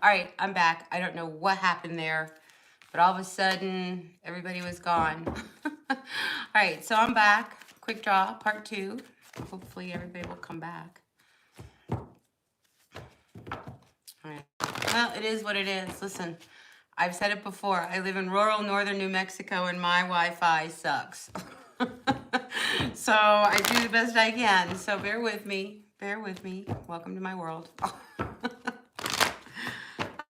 right, I'm back. I don't know what happened there, but all of a sudden, everybody was gone. All right, so I'm back. Quick draw, part 2. Hopefully everybody will come back. All right. Well, it is what it is. Listen, I've said it before. I live in rural northern New Mexico, and my Wi-Fi sucks. So I do the best I can. So bear with me. Bear with me. Welcome to my world.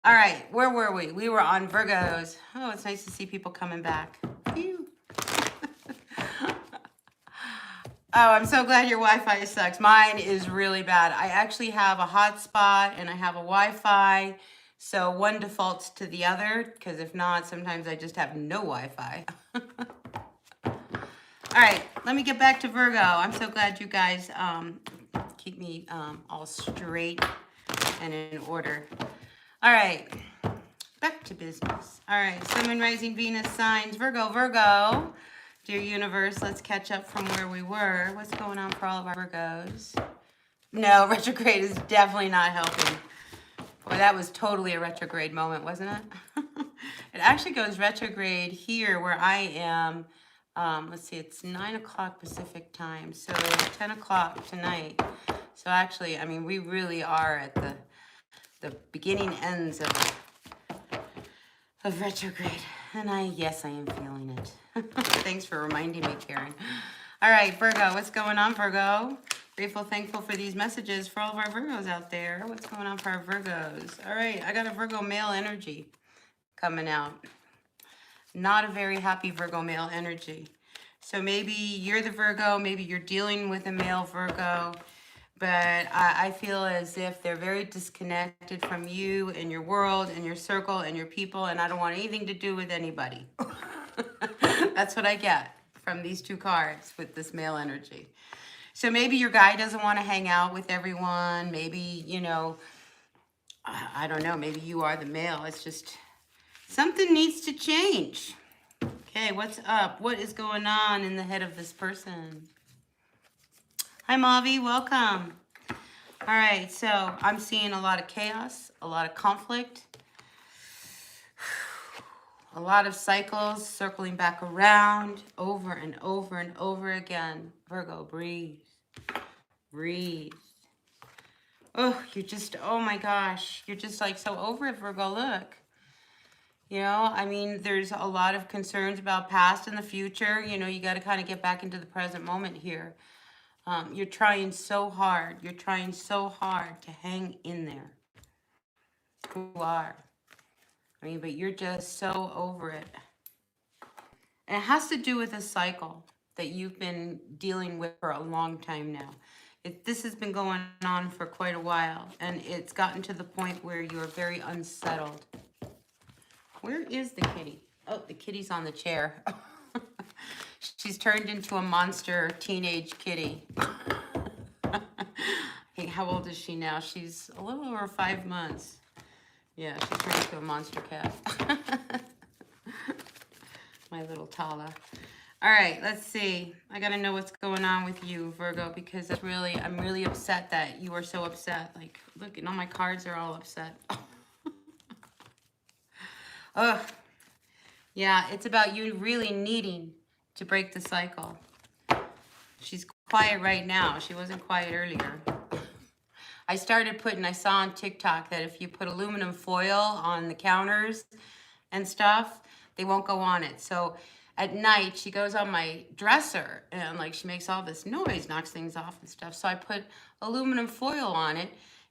All right, where were we? We were on Virgos. Oh, it's nice to see people coming back. Phew. Oh, I'm so glad your Wi-Fi sucks. Mine is really bad. I actually have a hotspot and I have a Wi-Fi. So one defaults to the other, because if not, sometimes I just have no Wi-Fi. All right, let me get back to Virgo. I'm so glad you guys keep me all straight and in order. All right, back to business. All right, Sun, Moon, Rising, Venus signs. Virgo. Dear universe, let's catch up from where we were. What's going on for all of our Virgos? No, retrograde is definitely not helping. Boy, that was totally a retrograde moment, wasn't it? It actually goes retrograde here where I am. Let's see, it's 9 o'clock Pacific time, so 10 o'clock tonight. So actually, I mean, we really are at the beginning ends of retrograde. And yes, I am feeling it. Thanks for reminding me, Karen. All right, Virgo, what's going on, Virgo? Grateful, thankful for these messages for all of our Virgos out there. What's going on for our Virgos? All right, I got a Virgo male energy coming out. Not a very happy Virgo male energy. So maybe you're the Virgo, maybe you're dealing with a male Virgo, but I feel as if they're very disconnected from you and your world and your circle and your people, and I don't want anything to do with anybody. That's what I get from these two cards with this male energy. So maybe your guy doesn't want to hang out with everyone. Maybe, you know, I don't know, maybe you are the male. It's just something needs to change. Okay, what's up? What is going on in the head of this person? Hi, Mavi, welcome. All right, so I'm seeing a lot of chaos, a lot of conflict, a lot of cycles circling back around over and over and over again. Virgo, breathe, breathe. Oh, you're just, oh my gosh, you're just like so over it, Virgo, look. You know, I mean, there's a lot of concerns about past and the future. You know, you got to kind of get back into the present moment here. You're trying so hard. You're trying so hard to hang in there. You are. I mean, but you're just so over it. And it has to do with a cycle that you've been dealing with for a long time now. This has been going on for quite a while. And it's gotten to the point where you're very unsettled. Where is the kitty? Oh, the kitty's on the chair. She's turned into a monster teenage kitty. Hey, how old is she now? She's a little over 5 months. Yeah, she's turned into a monster cat. My little Tala. All right, let's see. I gotta know what's going on with you, Virgo, because I'm really upset that you are so upset. Like, look, and all my cards are all upset. Ugh. Yeah, it's about you really needing to break the cycle. She's quiet right now. She wasn't quiet earlier. I saw on TikTok that if you put aluminum foil on the counters and stuff, they won't go on it. So at night, she goes on my dresser and like she makes all this noise, knocks things off and stuff. So I put aluminum foil on it.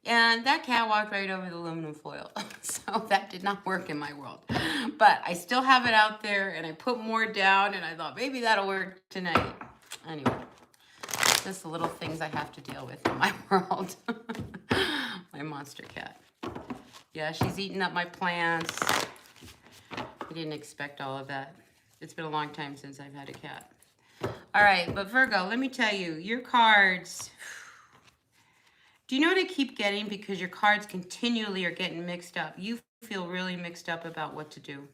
And that cat walked right over the aluminum foil. So that did not work in my world. But I still have it out there, and I put more down, and I thought maybe that'll work tonight. Anyway, just the little things I have to deal with in my world. My monster cat. Yeah, she's eating up my plants. I didn't expect all of that. It's been a long time since I've had a cat. All right, but Virgo, let me tell you, your cards... Do you know what I keep getting? Because your cards continually are getting mixed up. You feel really mixed up about what to do.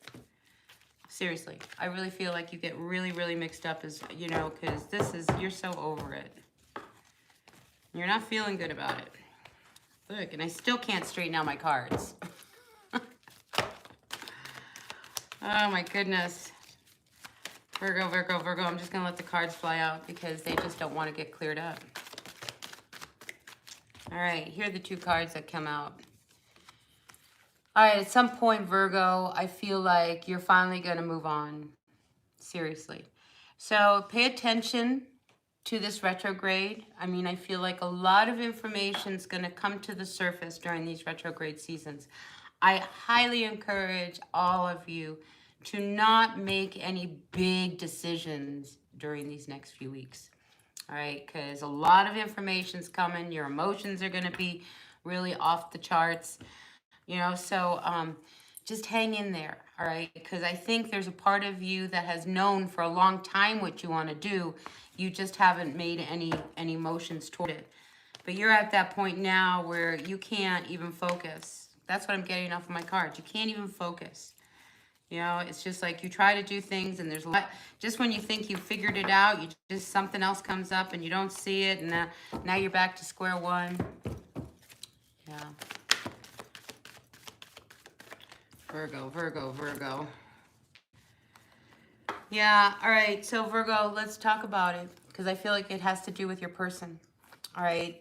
Seriously, I really feel like you get really, really mixed up as, you know, because you're so over it. You're not feeling good about it. Look, and I still can't straighten out my cards. Oh my goodness. Virgo, Virgo, Virgo. I'm just going to let the cards fly out because they just don't want to get cleared up. All right, here are the two cards that come out. All right, at some point, Virgo, I feel like you're finally going to move on. Seriously. So pay attention to this retrograde. I mean, I feel like a lot of information is going to come to the surface during these retrograde seasons. I highly encourage all of you to not make any big decisions during these next few weeks. All right, because a lot of information's coming. Your emotions are going to be really off the charts, you know, so just hang in there, all right? Because I think there's a part of you that has known for a long time what you want to do. You just haven't made any motions toward it. But you're at that point now where you can't even focus. That's what I'm getting off of my cards. You can't even focus. You know, it's just like you try to do things and there's a lot, just when you think you figured it out, you just, something else comes up and you don't see it, and now you're back to square one. Yeah. Virgo, Virgo, Virgo. Yeah, all right, so Virgo, let's talk about it because I feel like it has to do with your person. All right.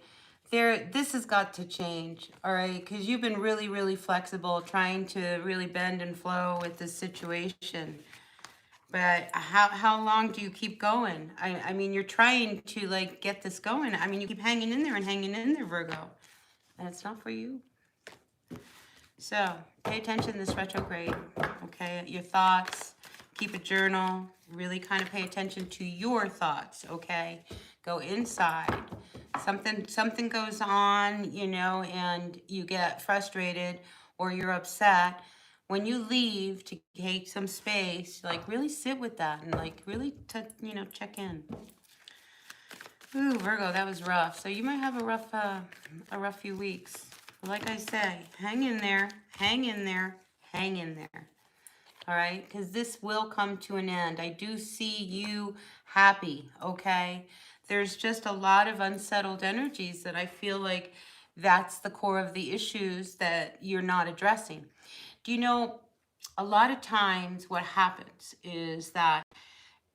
This has got to change, all right? Because you've been really, really flexible, trying to really bend and flow with this situation. But how long do you keep going? I mean, you're trying to, like, get this going. I mean, you keep hanging in there and hanging in there, Virgo. And it's not for you. So, pay attention to this retrograde, okay? Your thoughts, keep a journal. Really kind of pay attention to your thoughts, okay? Go inside. Something goes on, you know, and you get frustrated or you're upset. When you leave to take some space, like really sit with that and like really, you know, check in. Ooh, Virgo, that was rough. So you might have a rough few weeks. Like I say, hang in there, hang in there, hang in there. All right, because this will come to an end. I do see you happy, okay? There's just a lot of unsettled energies that I feel like that's the core of the issues that you're not addressing. Do you know, a lot of times what happens is that,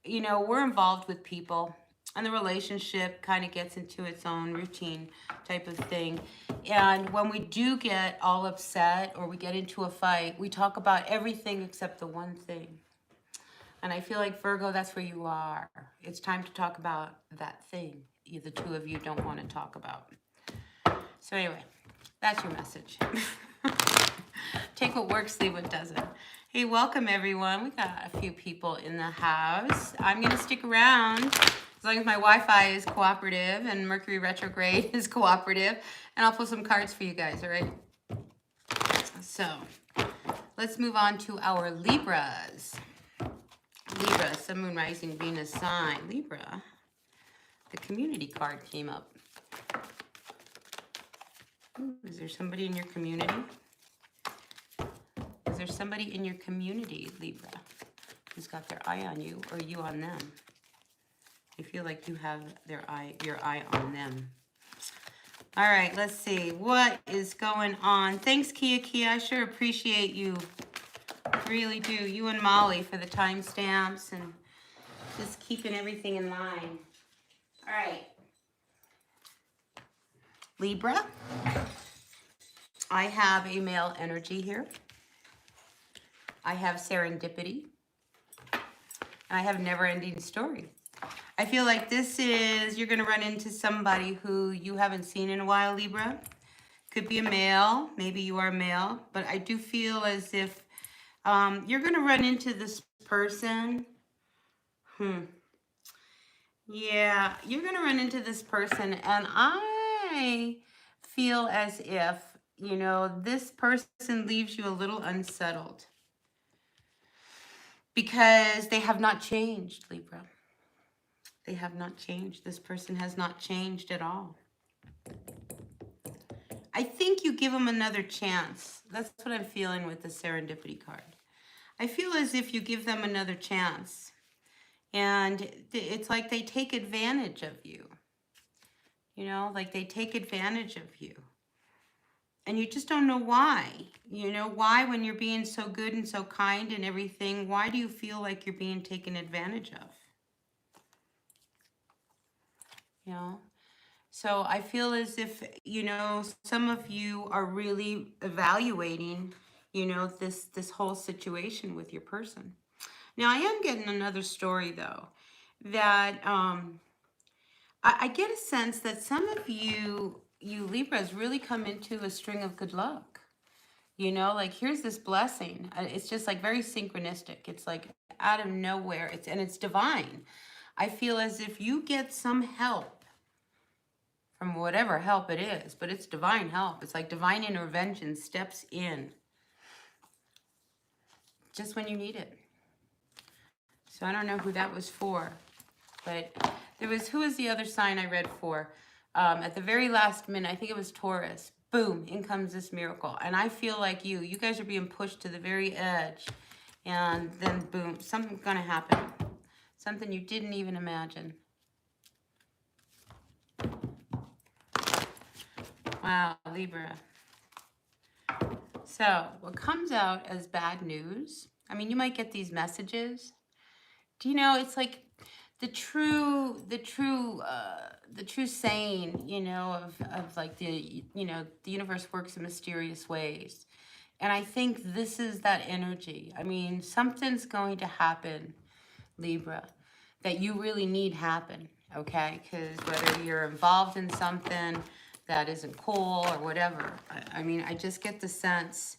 you know, we're involved with people and the relationship kind of gets into its own routine type of thing. And when we do get all upset or we get into a fight, we talk about everything except the one thing. And I feel like, Virgo, that's where you are. It's time to talk about that thing the two of you don't want to talk about. So anyway, that's your message. Take what works, leave what doesn't. Hey, welcome everyone. We got a few people in the house. I'm going to stick around as long as my Wi-Fi is cooperative and Mercury retrograde is cooperative. And I'll pull some cards for you guys, all right? So, let's move on to our Libras. Libra, Sun, Moon, Rising, Venus sign. Libra, the community card came up. Ooh, is there somebody in your community? Is there somebody in your community, Libra, who's got their eye on you or you on them? You feel like you have your eye on them. All right, let's see. What is going on? Thanks, Kia. I sure appreciate you. Really do. You and Molly for the timestamps and just keeping everything in line. All right. Libra, I have a male energy here. I have serendipity. And I have never-ending story. I feel like this is, you're going to run into somebody who you haven't seen in a while, Libra. Could be a male. Maybe you are a male. But I do feel as if you're going to run into this person. Yeah, you're going to run into this person. And I feel as if, you know, this person leaves you a little unsettled. Because they have not changed, Libra. They have not changed. This person has not changed at all. I think you give them another chance. That's what I'm feeling with the serendipity card. I feel as if you give them another chance. And it's like they take advantage of you. You know, like they take advantage of you. And you just don't know why. You know, why when you're being so good and so kind and everything, why do you feel like you're being taken advantage of? You know? So I feel as if, you know, some of you are really evaluating, you know, this whole situation with your person. Now, I am getting another story, though, that I get a sense that some of you Libras really come into a string of good luck. You know, like here's this blessing. It's just like very synchronistic. It's like out of nowhere. It's divine. I feel as if you get some help from whatever help it is, but it's divine help. It's like divine intervention steps in just when you need it. So I don't know who that was for, but there was, who was the other sign I read for? At the very last minute, I think it was Taurus. Boom, in comes this miracle. And I feel like you guys are being pushed to the very edge. And then boom, something's gonna happen. Something you didn't even imagine. Wow, Libra. So what comes out as bad news, I mean, you might get these messages. Do you know, it's like the true saying, you know, of like the, you know, the universe works in mysterious ways. And I think this is that energy. I mean, something's going to happen, Libra, that you really need happen, okay? Because whether you're involved in something that isn't cool or whatever, I mean, I just get the sense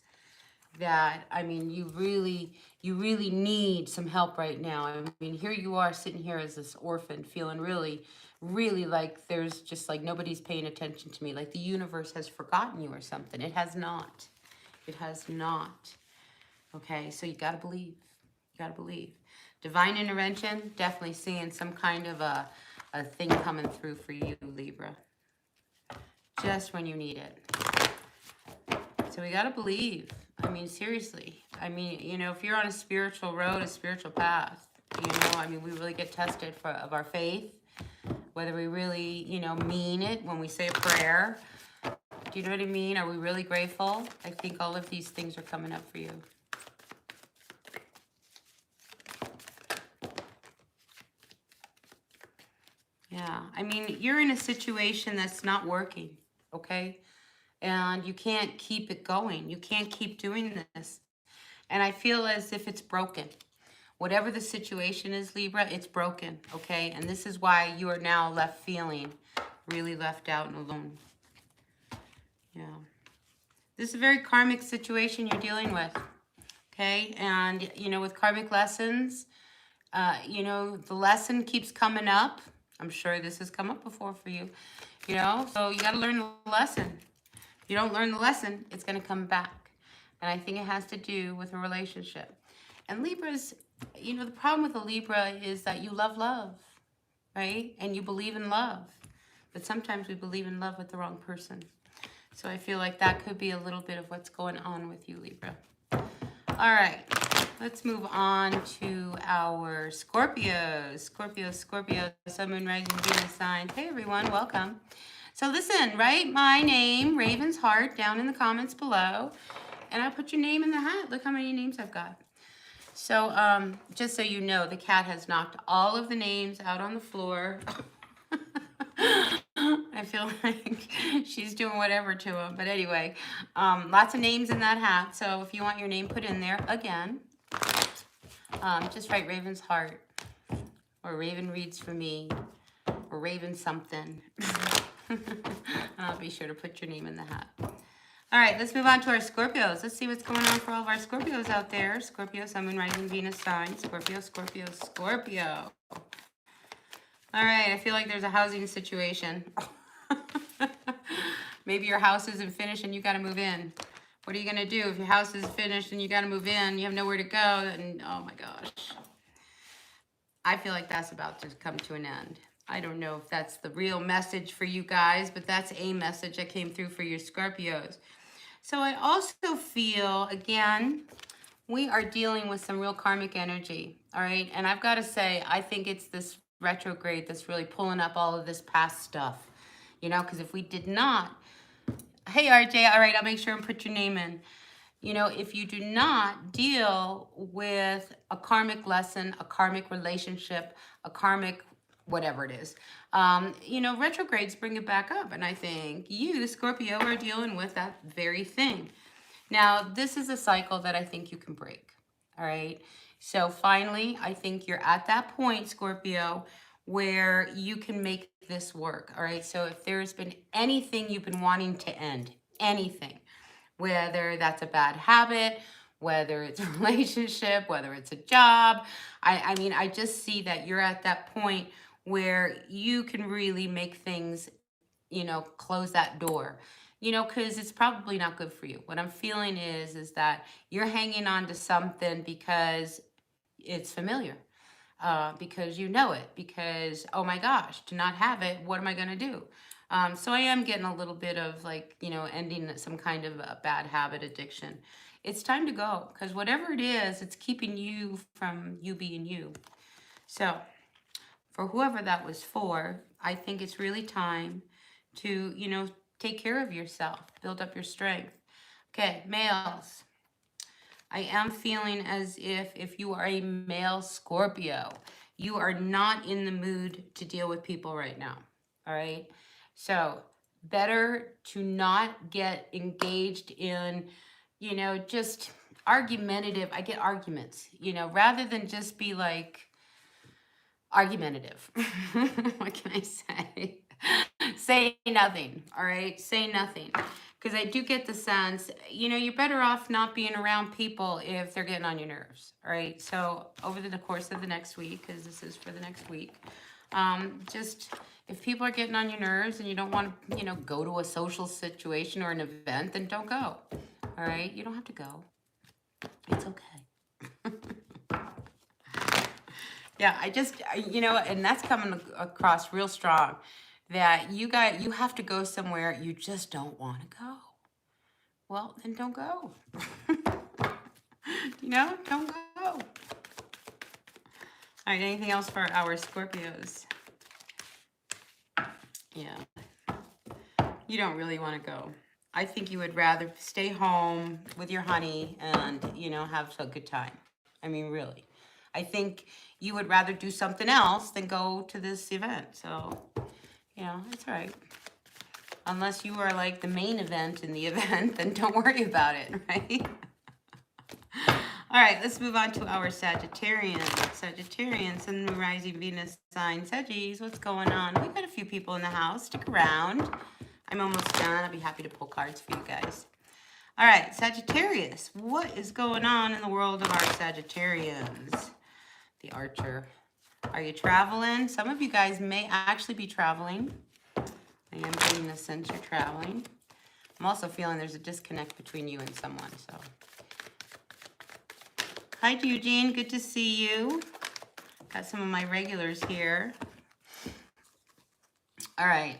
that, I mean, you really need some help right now. I mean, here you are sitting here as this orphan, feeling really like there's just like nobody's paying attention to me, like the universe has forgotten you or something. It has not. It has not. Okay, so you got to believe. You got to believe. Divine intervention, definitely seeing some kind of a thing coming through for you, Libra. Just when you need it. So we got to believe. I mean, seriously. I mean, you know, if you're on a spiritual road, a spiritual path, you know, I mean, we really get tested of our faith, whether we really, you know, mean it when we say a prayer. Do you know what I mean? Are we really grateful? I think all of these things are coming up for you. Yeah, I mean, you're in a situation that's not working, okay? And you can't keep it going. You can't keep doing this. And I feel as if it's broken. Whatever the situation is, Libra, it's broken, okay? And this is why you are now left feeling really left out and alone. Yeah. This is a very karmic situation you're dealing with, okay? And, you know, with karmic lessons, you know, the lesson keeps coming up. I'm sure this has come up before for you, you know? So you got to learn the lesson. If you don't learn the lesson, it's going to come back. And I think it has to do with a relationship. And Libras, you know, the problem with a Libra is that you love love, right? And you believe in love. But sometimes we believe in love with the wrong person. So I feel like that could be a little bit of what's going on with you, Libra. All right, let's move on to our Scorpios. Scorpio, Sun, Moon, Rising, Venus signs. Hey, everyone, welcome. So listen, write my name, Raven's Heart, down in the comments below. And I'll put your name in the hat. Look how many names I've got. So just so you know, the cat has knocked all of the names out on the floor. I feel like she's doing whatever to them. But anyway, lots of names in that hat. So if you want your name put in there again, just write Raven's Heart. Or Raven Reads for Me. Or Raven something. And I'll be sure to put your name in the hat. All right, let's move on to our Scorpios. Let's see what's going on for all of our Scorpios out there. Scorpio, Sun, Moon, Rising, Venus sign. Scorpio, Scorpio, Scorpio. All right, I feel like there's a housing situation. Maybe your house isn't finished and you got to move in. What are you going to do if your house is finished and you got to move in? You have nowhere to go. And oh my gosh. I feel like that's about to come to an end. I don't know if that's the real message for you guys, but that's a message that came through for your Scorpios. So I also feel, again, we are dealing with some real karmic energy, all right? And I've got to say, I think it's this retrograde that's really pulling up all of this past stuff, you know, because if we did not, Hey, RJ. All right, I'll make sure and put your name in. You know, if you do not deal with a karmic lesson, a karmic relationship, a karmic whatever it is, you know, retrogrades bring it back up. And I think you, Scorpio, are dealing with that very thing. Now, this is a cycle that I think you can break. All right. So finally, I think you're at that point, Scorpio, where you can make this work. All right. So if there's been anything you've been wanting to end, anything, whether that's a bad habit, whether it's a relationship, whether it's a job. I mean, I just see that you're at that point where you can really make things, you know, close that door, you know, because it's probably not good for you. What I'm feeling is that you're hanging on to something because it's familiar, because you know it, because, oh my gosh, to not have it, what am I going to do? So I am getting a little bit of like, you know, ending some kind of a bad habit addiction. It's time to go because whatever it is, it's keeping you from you being you. So for whoever that was for, I think it's really time to, you know, take care of yourself, build up your strength. Okay, males. I am feeling as if you are a male Scorpio, you are not in the mood to deal with people right now. All right. So better to not get engaged in, you know, just argumentative. I get arguments, you know, rather than just be like argumentative. What can I say? Say nothing. All right. Say nothing. Because I do get the sense, you know, you're better off not being around people if they're getting on your nerves. All right. So over the course of the next week, because this is for the next week, just if people are getting on your nerves and you don't want to, you know, go to a social situation or an event, then don't go. All right. You don't have to go. It's okay. Yeah, you know, and that's coming across real strong that you have to go somewhere you just don't want to go. Well, then don't go. You know, don't go. All right, anything else for our Scorpios? Yeah. You don't really want to go. I think you would rather stay home with your honey and, you know, have a good time. I mean, really. I think you would rather do something else than go to this event. So, you know, it's all right. Unless you are like the main event in the event, then don't worry about it, right? All right, let's move on to our Sagittarians. Sagittarians and the rising Venus sign. Saggies, what's going on? We got a few people in the house. Stick around. I'm almost done. I'll be happy to pull cards for you guys. All right, Sagittarius. What is going on in the world of our Sagittarians? The Archer. Are you traveling? Some of you guys may actually be traveling. I am getting the sense you're traveling. I'm also feeling there's a disconnect between you and someone, so. Hi, Eugene. Good to see you. Got some of my regulars here. All right.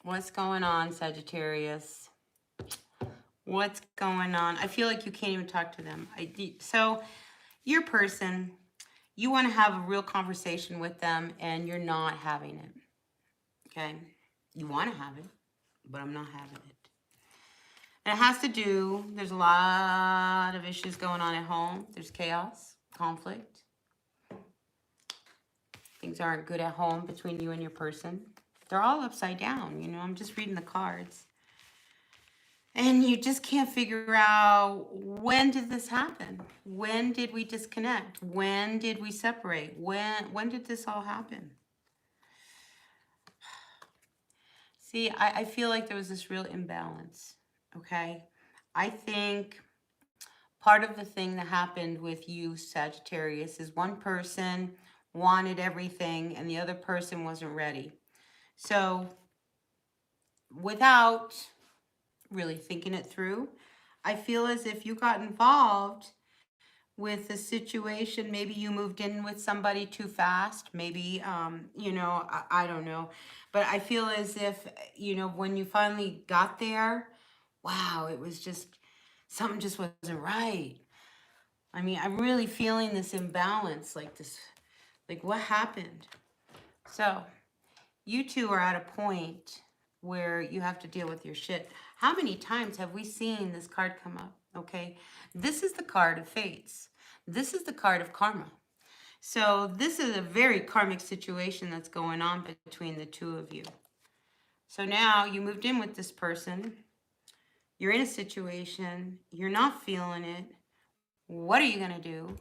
What's going on, Sagittarius? What's going on? I feel like you can't even talk to them. So your person, you want to have a real conversation with them, and you're not having it. Okay? You want to have it, but I'm not having it. And it has to do, there's a lot of issues going on at home. There's chaos, conflict. Things aren't good at home between you and your person. They're all upside down, you know. I'm just reading the cards. And you just can't figure out, when did this happen? When did we disconnect? When did we separate? When did this all happen? See, I feel like there was this real imbalance, okay? I think part of the thing that happened with you, Sagittarius, is one person wanted everything and the other person wasn't ready. So without really thinking it through, I feel as if you got involved with the situation. Maybe you moved in with somebody too fast. Maybe, you know, I don't know. But I feel as if, you know, when you finally got there, wow, it was just, something just wasn't right. I mean, I'm really feeling this imbalance, like this, like what happened? So you two are at a point where you have to deal with your shit. How many times have we seen this card come up? Okay, this is the card of fates. This is the card of karma. So this is a very karmic situation that's going on between the two of you. So now you moved in with this person. You're in a situation. You're not feeling it. What are you going to do?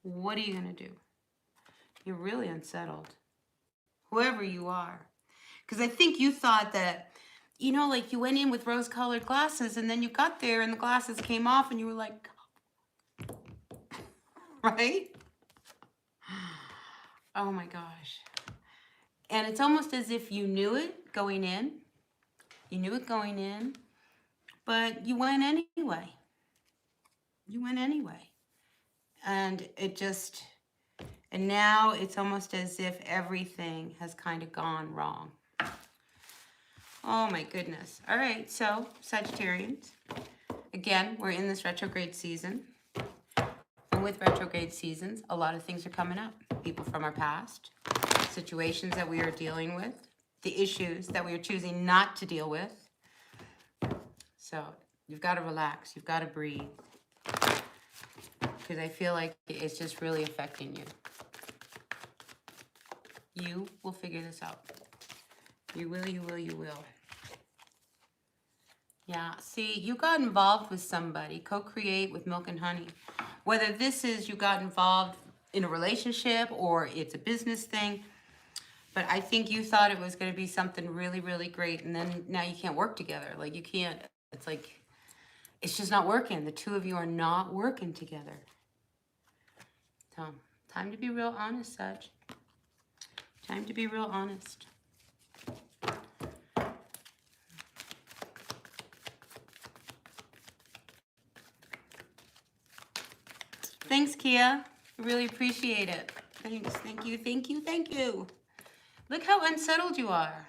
What are you going to do? You're really unsettled. Whoever you are. Because I think you thought that, you know, like you went in with rose-colored glasses and then you got there and the glasses came off and you were like, right? Oh my gosh. And it's almost as if you knew it going in. You knew it going in, but you went anyway. You went anyway. And it just, and now it's almost as if everything has kind of gone wrong. Oh my goodness. All right, so Sagittarians. Again, we're in this retrograde season. And with retrograde seasons, a lot of things are coming up. People from our past, situations that we are dealing with, the issues that we are choosing not to deal with. So you've got to relax. You've got to breathe. Because I feel like it's just really affecting you. You will figure this out. You will, you will, you will. Yeah, see, you got involved with somebody. Co-create with milk and honey. Whether this is you got involved in a relationship or it's a business thing. But I think you thought it was going to be something really, really great. And then now you can't work together. Like you can't, it's like, it's just not working. The two of you are not working together. So, time to be real honest, Sag. Time to be real honest. Thanks, Kia. I really appreciate it. Thanks. Thank you. Thank you. Thank you. Look how unsettled you are.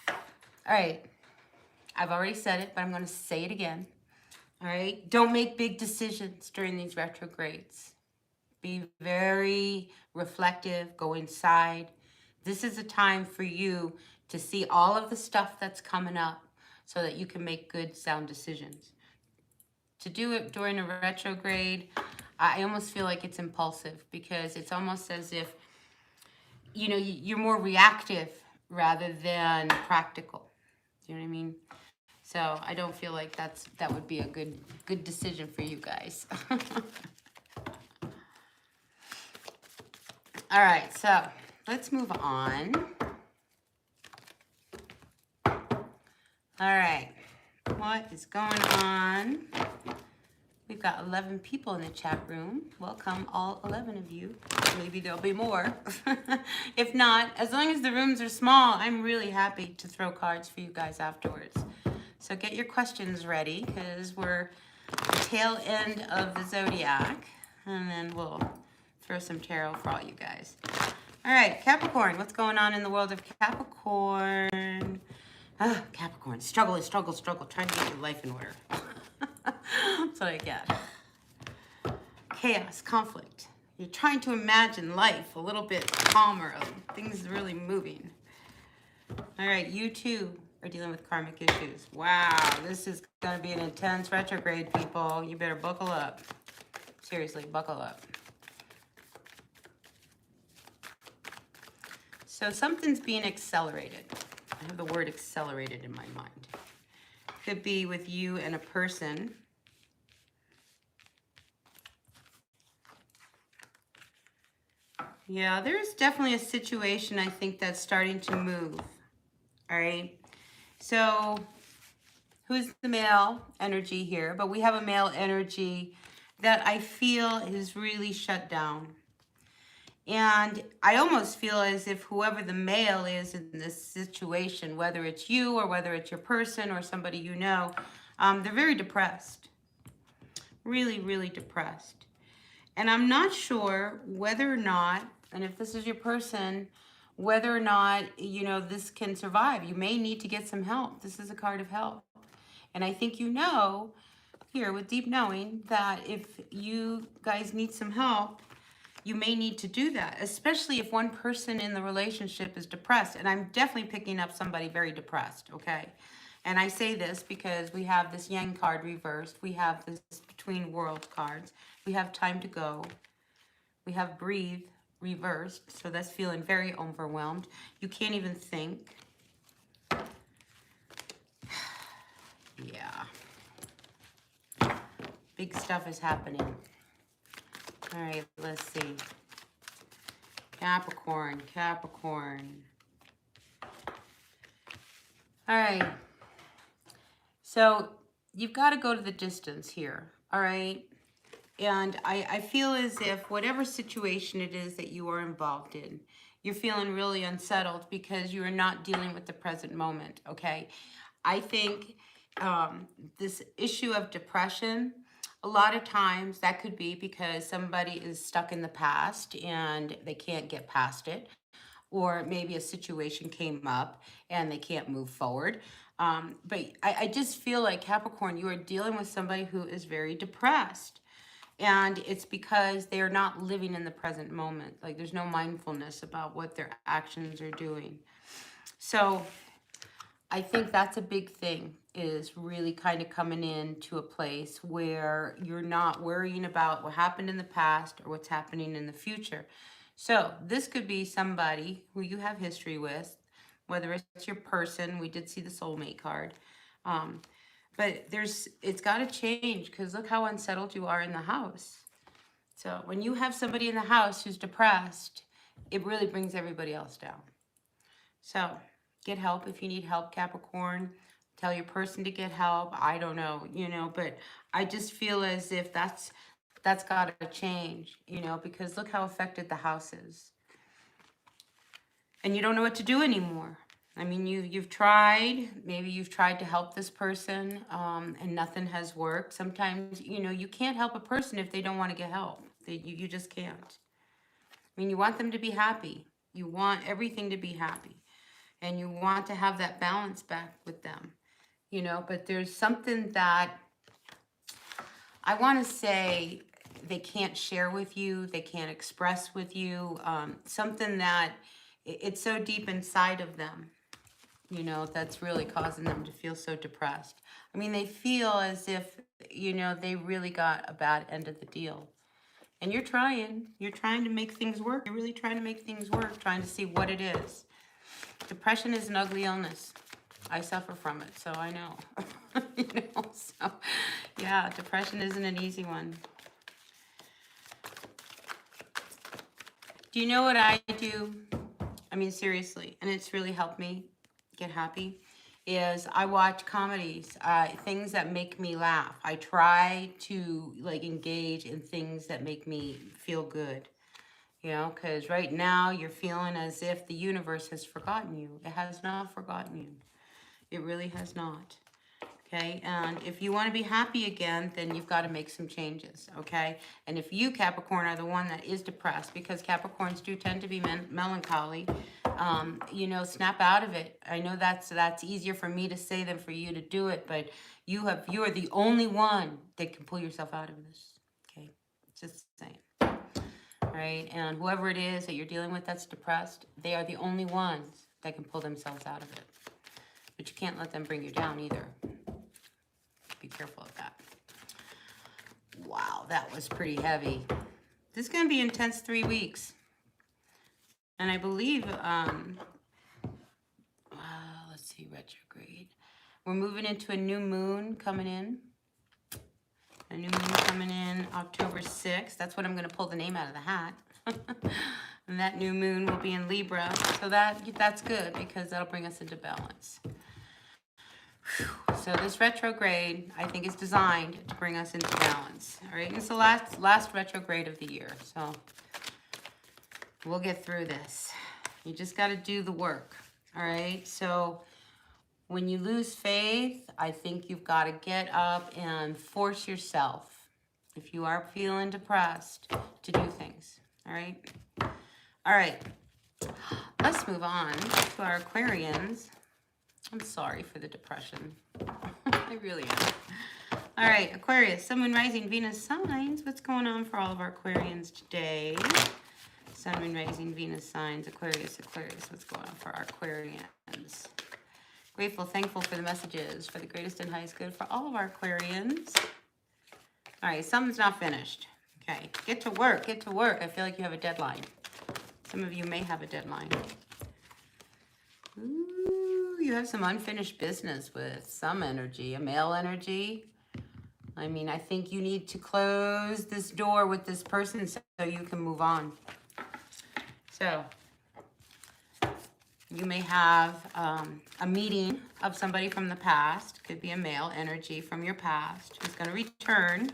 All right. I've already said it, but I'm going to say it again. All right. Don't make big decisions during these retrogrades. Be very reflective. Go inside. This is a time for you to see all of the stuff that's coming up so that you can make good, sound decisions. To do it during a retrograde, I almost feel like it's impulsive because it's almost as if, you know, you're more reactive rather than practical. You know what I mean? So I don't feel like that would be a good decision for you guys. All right, so let's move on. All right, what is going on? We've got 11 people in the chat room. Welcome, all 11 of you. Maybe there'll be more. If not, as long as the rooms are small, I'm really happy to throw cards for you guys afterwards. So get your questions ready because we're the tail end of the zodiac. And then we'll throw some tarot for all you guys. All right, Capricorn. What's going on in the world of Capricorn? Oh, Capricorn. Struggle, struggle, struggle. Trying to get your life in order. That's what I get. Chaos, conflict. You're trying to imagine life a little bit calmer. Things really moving. All right, you too are dealing with karmic issues. Wow, this is going to be an intense retrograde, people. You better buckle up. Seriously, buckle up. So something's being accelerated. I have the word accelerated in my mind. Could be with you and a person. Yeah, there's definitely a situation I think that's starting to move. All right. So who's the male energy here? But we have a male energy that I feel is really shut down. And I almost feel as if whoever the male is in this situation, whether it's you or whether it's your person or somebody you know, they're very depressed. Really, really depressed. And I'm not sure whether or not, and if this is your person, whether or not, you know, this can survive. You may need to get some help. This is a card of help. And I think you know, here with deep knowing, that if you guys need some help, you may need to do that, especially if one person in the relationship is depressed. And I'm definitely picking up somebody very depressed, okay? And I say this because we have this Yang card reversed. We have this Between World cards. We have Time to Go. We have Breathe reversed. So that's feeling very overwhelmed. You can't even think. Yeah. Big stuff is happening. All right, let's see. Capricorn, Capricorn. All right. So you've got to go to the distance here, all right? And I feel as if whatever situation it is that you are involved in, you're feeling really unsettled because you are not dealing with the present moment, okay? I think this issue of depression, a lot of times that could be because somebody is stuck in the past and they can't get past it. Or maybe a situation came up and they can't move forward. But I just feel like, Capricorn, you are dealing with somebody who is very depressed. And it's because they're not living in the present moment. Like, there's no mindfulness about what their actions are doing. So I think that's a big thing, is really kind of coming into a place where you're not worrying about what happened in the past or what's happening in the future. So this could be somebody who you have history with, whether it's your person. We did see the soulmate card. But it's got to change, because look how unsettled you are in the house. So when you have somebody in the house who's depressed, it really brings everybody else down. So get help if you need help, Capricorn. Tell your person to get help. I don't know, but I just feel as if that's got to change, because look how affected the house is. And you don't know what to do anymore. I mean, you've tried, maybe you've tried to help this person, and nothing has worked. Sometimes, you can't help a person if they don't want to get help. You just can't. I mean, you want them to be happy. You want everything to be happy. And you want to have that balance back with them, but there's something that I want to say they can't share with you, they can't express with you, something that it's so deep inside of them, that's really causing them to feel so depressed. I mean, they feel as if, they really got a bad end of the deal. And you're trying to make things work. You're really trying to make things work, trying to see what it is. Depression is an ugly illness. I suffer from it, so I know. So yeah, depression isn't an easy one. Do you know what I do? I mean, seriously, and it's really helped me get happy, is I watch comedies, things that make me laugh. I try to engage in things that make me feel good. Because right now you're feeling as if the universe has forgotten you. It has not forgotten you. It really has not. Okay, and if you want to be happy again, then you've got to make some changes, okay? And if you, Capricorn, are the one that is depressed, because Capricorns do tend to be melancholy, snap out of it. I know that's easier for me to say than for you to do it, but you are the only one that can pull yourself out of this, okay? Just saying. All right, and whoever it is that you're dealing with that's depressed, they are the only ones that can pull themselves out of it. But you can't let them bring you down either. Be careful of that. Wow, that was pretty heavy. This is going to be intense 3 weeks. And I believe, let's see, retrograde. We're moving into a new moon coming in. A new moon coming in October 6th. That's what I'm going to pull the name out of the hat. And that new moon will be in Libra. So that's good, because that'll bring us into balance. So this retrograde, I think, is designed to bring us into balance. All right, it's the last retrograde of the year. So we'll get through this. You just got to do the work. All right, so when you lose faith, I think you've got to get up and force yourself, if you are feeling depressed, to do things. All right? All right. Let's move on to our Aquarians. I'm sorry for the depression. I really am. All right, Aquarius, Sun, Moon, Rising, Venus signs. What's going on for all of our Aquarians today? Sun, Moon, Rising, Venus signs. Aquarius, Aquarius. What's going on for our Aquarians? Grateful, thankful for the messages, for the greatest and highest good for all of our Aquarians. All right, something's not finished. Okay, get to work, get to work. I feel like you have a deadline. Some of you may have a deadline. Ooh, you have some unfinished business with some energy, a male energy. I mean, I think you need to close this door with this person so you can move on. So, you may have a meeting of somebody from the past. Could be a male energy from your past who's going to return.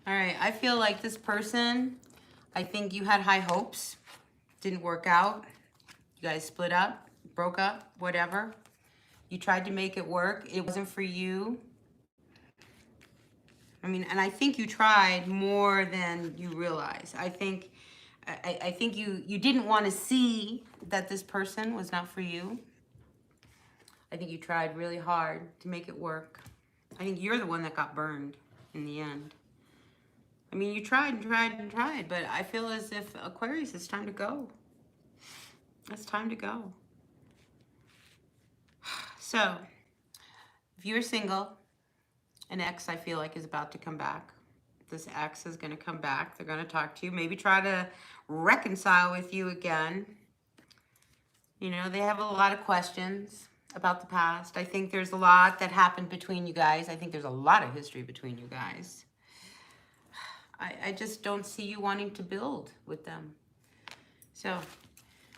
All right, I feel like this person, I think you had high hopes. Didn't work out. You guys split up, broke up, whatever. You tried to make it work. It wasn't for you. I mean, and I think you tried more than you realize. I think you didn't want to see that this person was not for you. I think you tried really hard to make it work. I think you're the one that got burned in the end. I mean, you tried and tried and tried, but I feel as if Aquarius, it's time to go. It's time to go. So, if you're single, an ex, I feel like, is about to come back. This ex is going to come back. They're going to talk to you. Maybe try to reconcile with you again. You know, they have a lot of questions about the past. I think there's a lot that happened between you guys. I think there's a lot of history between you guys. I just don't see you wanting to build with them. So,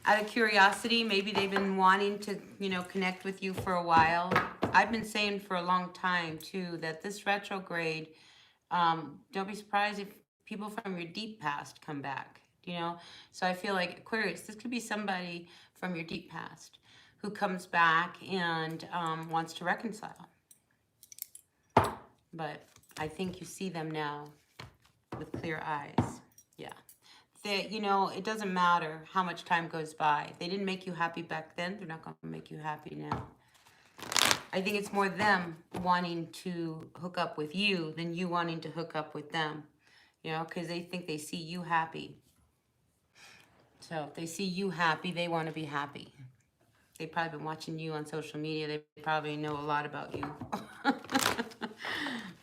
out of curiosity, maybe they've been wanting to, you know, connect with you for a while. I've been saying for a long time, too, that this retrograde, don't be surprised if people from your deep past come back, you know? So I feel like, Aquarius, this could be somebody from your deep past who comes back and wants to reconcile. But I think you see them now with clear eyes. Yeah. You know, it doesn't matter how much time goes by. They didn't make you happy back then. They're not going to make you happy now. I think it's more them wanting to hook up with you than you wanting to hook up with them. You know, because they think they see you happy. So if they see you happy, they want to be happy. They've probably been watching you on social media. They probably know a lot about you.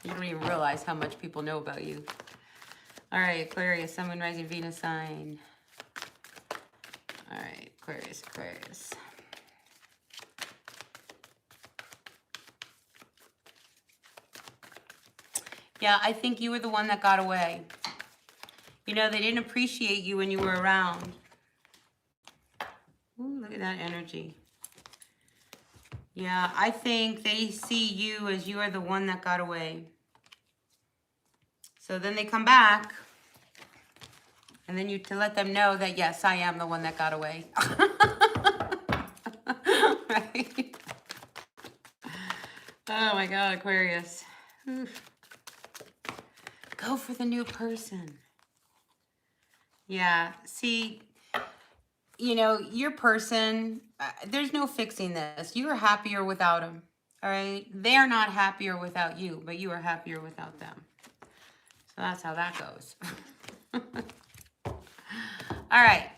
You don't even realize how much people know about you. All right, Aquarius, Sun, Moon, Rising, Venus sign. All right, Aquarius, Aquarius. Yeah, I think you were the one that got away. You know, they didn't appreciate you when you were around. Ooh, look at that energy. Yeah, I think they see you as you are the one that got away. So then they come back, and then you to let them know that, yes, I am the one that got away. Right? Oh my God, Aquarius. Oof. Go for the new person. Yeah, see, you know, your person, there's no fixing this. You are happier without them, all right? They are not happier without you, but you are happier without them. So that's how that goes. All right,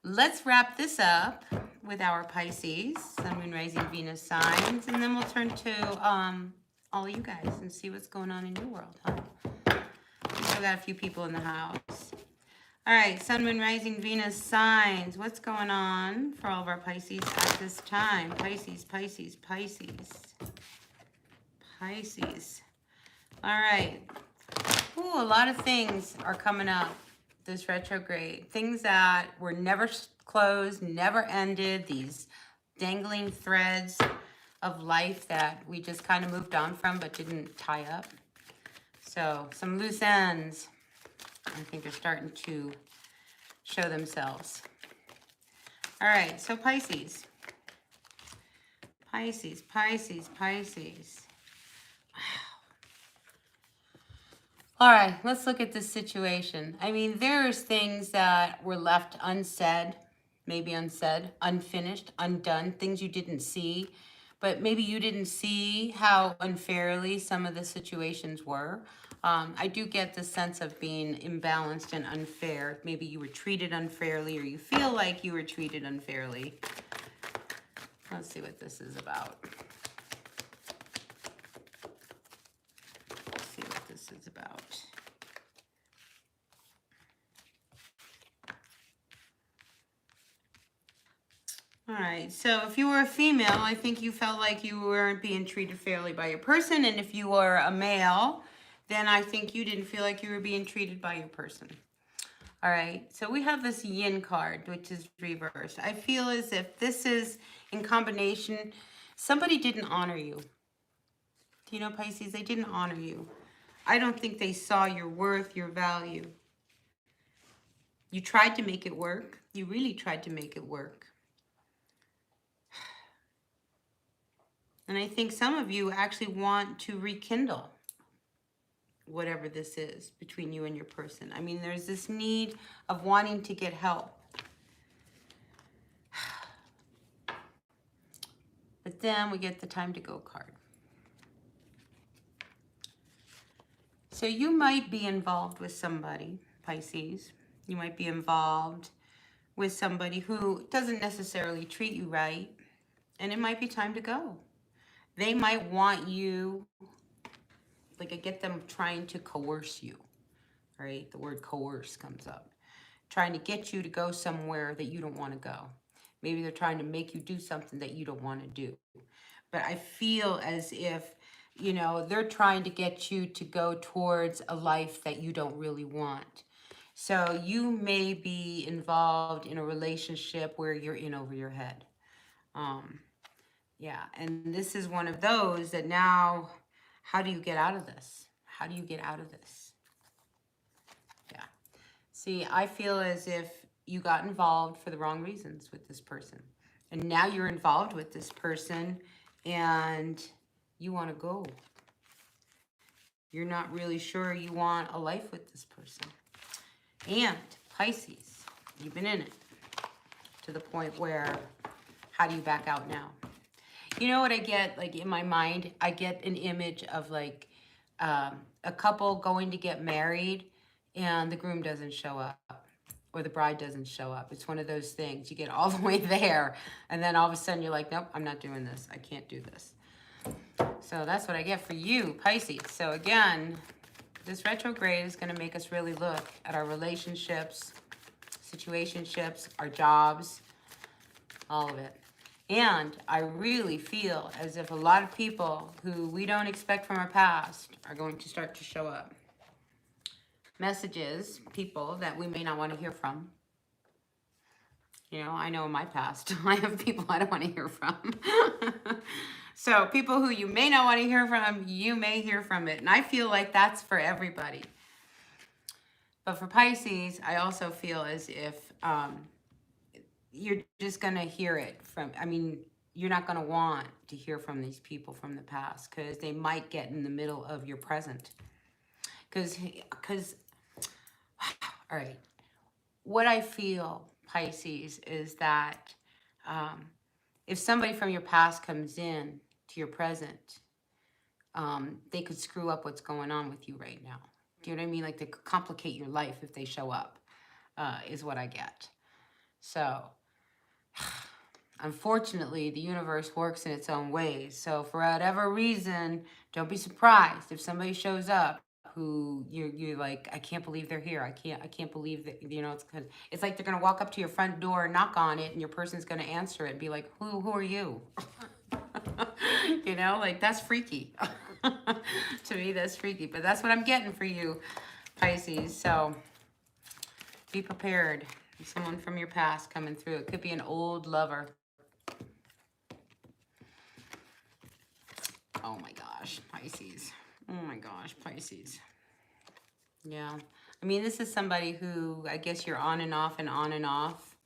let's wrap this up with our Pisces, Sun, Moon, Rising, Venus signs, and then we'll turn to all you guys and see what's going on in your world, huh? Still got a few people in the house. All right, Sun, Moon, Rising, Venus signs. What's going on for all of our Pisces at this time? Pisces, Pisces, Pisces. Pisces. All right. Ooh, a lot of things are coming up this retrograde. Things that were never closed, never ended. These dangling threads of life that we just kind of moved on from but didn't tie up. So some loose ends, I think, are starting to show themselves. All right, so Pisces. Pisces, Pisces, Pisces. All right, let's look at this situation. I mean, there's things that were left unsaid, maybe unsaid, unfinished, undone, things you didn't see. but maybe you didn't see how unfairly some of the situations were. I do get the sense of being imbalanced and unfair. Maybe you were treated unfairly, or you feel like you were treated unfairly. Let's see what this is about. Let's see what this is about. All right, so if you were a female, I think you felt like you weren't being treated fairly by your person. And if you were a male, then I think you didn't feel like you were being treated by your person. All right, so we have this yin card, which is reversed. I feel as if this is in combination, somebody didn't honor you. Do you know, Pisces? They didn't honor you. I don't think they saw your worth, your value. You tried to make it work. You really tried to make it work. And I think some of you actually want to rekindle whatever this is between you and your person. I mean, there's this need of wanting to get help. But then we get the time to go card. So you might be involved with somebody, Pisces. You might be involved with somebody who doesn't necessarily treat you right. And it might be time to go. They might want you, like I get them trying to coerce you, right? The word coerce comes up. Trying to get you to go somewhere that you don't want to go. Maybe they're trying to make you do something that you don't want to do. But I feel as if, you know, they're trying to get you to go towards a life that you don't really want. So you may be involved in a relationship where you're in over your head. Yeah, and this is one of those that now, how do you get out of this? How do you get out of this? Yeah. See, I feel as if you got involved for the wrong reasons with this person. And now you're involved with this person and you want to go. You're not really sure you want a life with this person. And Pisces, you've been in it to the point where, how do you back out now? You know what I get, like in my mind? I get an image of like a couple going to get married and the groom doesn't show up or the bride doesn't show up. It's one of those things. You get all the way there and then all of a sudden you're like, nope, I'm not doing this. I can't do this. So that's what I get for you, Pisces. So again, this retrograde is going to make us really look at our relationships, situationships, our jobs, all of it. And I really feel as if a lot of people who we don't expect from our past are going to start to show up. Messages, people that we may not want to hear from. You know, I know in my past, I have people I don't want to hear from. So people who you may not want to hear from, you may hear from it. And I feel like that's for everybody. But for Pisces, I also feel as if you're just going to hear it from, I mean, you're not going to want to hear from these people from the past because they might get in the middle of your present. Because, all right, what I feel, Pisces, is that if somebody from your past comes in to your present, they could screw up what's going on with you right now. Do you know what I mean? Like they could complicate your life if they show up, is what I get. So, unfortunately, the universe works in its own ways. So for whatever reason, don't be surprised if somebody shows up who you're like, I can't believe they're here. I can't believe that, you know, it's like they're going to walk up to your front door, knock on it, and your person's going to answer it and be like, who are you? You know, like that's freaky. To me, that's freaky. But that's what I'm getting for you, Pisces. So be prepared. Someone from your past coming through. It could be an old lover. Oh my gosh, Pisces. Oh my gosh, Pisces. Yeah. I mean, this is somebody who I guess you're on and off and on and off.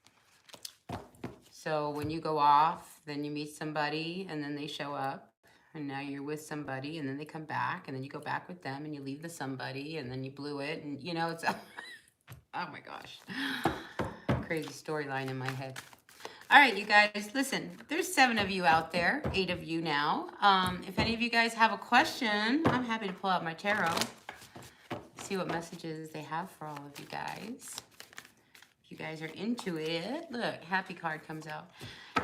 So when you go off, then you meet somebody and then they show up. And now you're with somebody and then they come back and then you go back with them and you leave the somebody and then you blew it. And you know, it's, oh my gosh. Crazy storyline in my head. All right, you guys, listen, there's 7 of you out there, 8 of you now. If any of you guys have a question, I'm happy to pull out my tarot, see what messages they have for all of you guys. If you guys are into it, look, happy card comes out.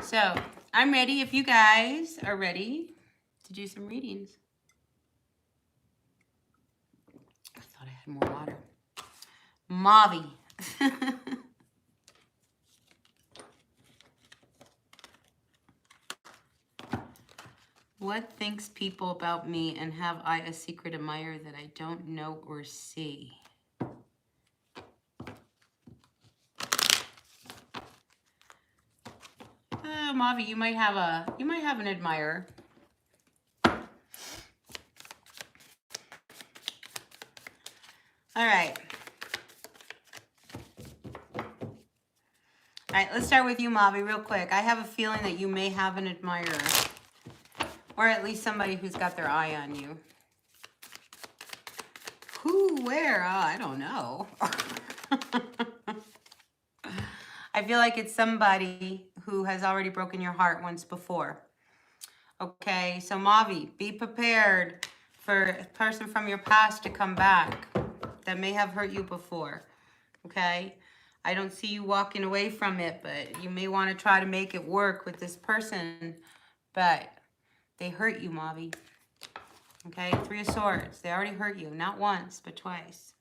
So I'm ready if you guys are ready to do some readings. I thought I had more water. Mavi. What thinks people about me, and have I a secret admirer that I don't know or see? Mavi, you might have an admirer. All right. All right, let's start with you, Mavi, real quick. I have a feeling that you may have an admirer, or at least somebody who's got their eye on you. Who, where? Oh, I don't know. I feel like it's somebody who has already broken your heart once before. Okay, so Mavi, be prepared for a person from your past to come back that may have hurt you before. Okay, I don't see you walking away from it, but you may want to try to make it work with this person, but they hurt you, Mavi. Okay, 3 of Swords. They already hurt you, not once, but twice,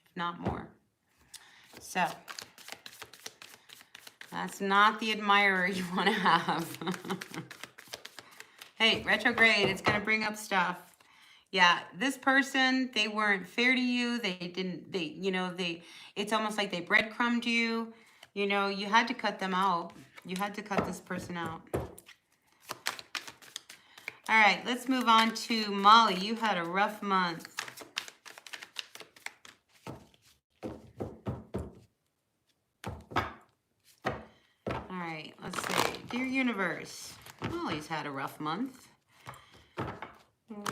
if not more. So that's not the admirer you want to have. Hey, retrograde, it's going to bring up stuff. Yeah, this person, they weren't fair to you. It's almost like they breadcrumbed you. You know, you had to cut them out. You had to cut this person out. All right, let's move on to Molly. You had a rough month. All right, let's see. Dear Universe, Molly's had a rough month.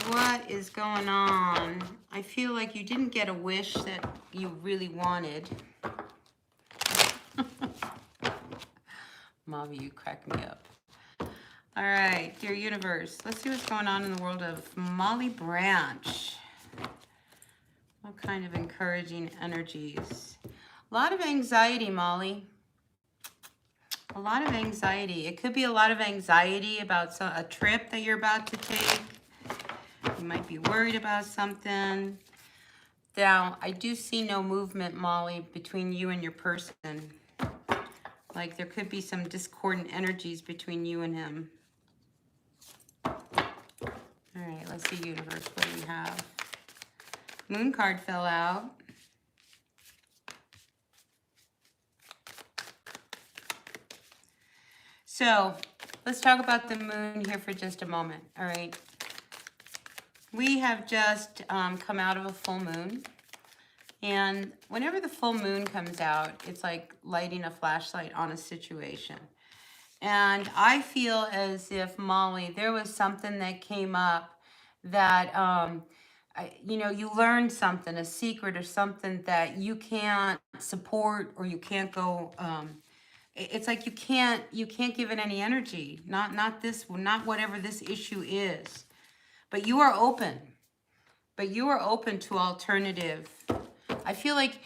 What is going on? I feel like you didn't get a wish that you really wanted. Mavi, you crack me up. All right, dear Universe, let's see what's going on in the world of Molly Branch. What kind of encouraging energies? A lot of anxiety, Molly. A lot of anxiety. It could be a lot of anxiety about a trip that you're about to take. You might be worried about something. Now, I do see no movement, Molly, between you and your person. Like there could be some discordant energies between you and him. All right, let's see, Universe, what do we have? Moon card fell out. So let's talk about the moon here for just a moment, all right? We have just come out of a full moon. And whenever the full moon comes out, it's like lighting a flashlight on a situation. And I feel as if, Molly, there was something that came up that, you learned something, a secret or something that you can't support or you can't go, it's like you can't give it any energy, not whatever this issue is. But you are open. But you are open to alternative. I feel like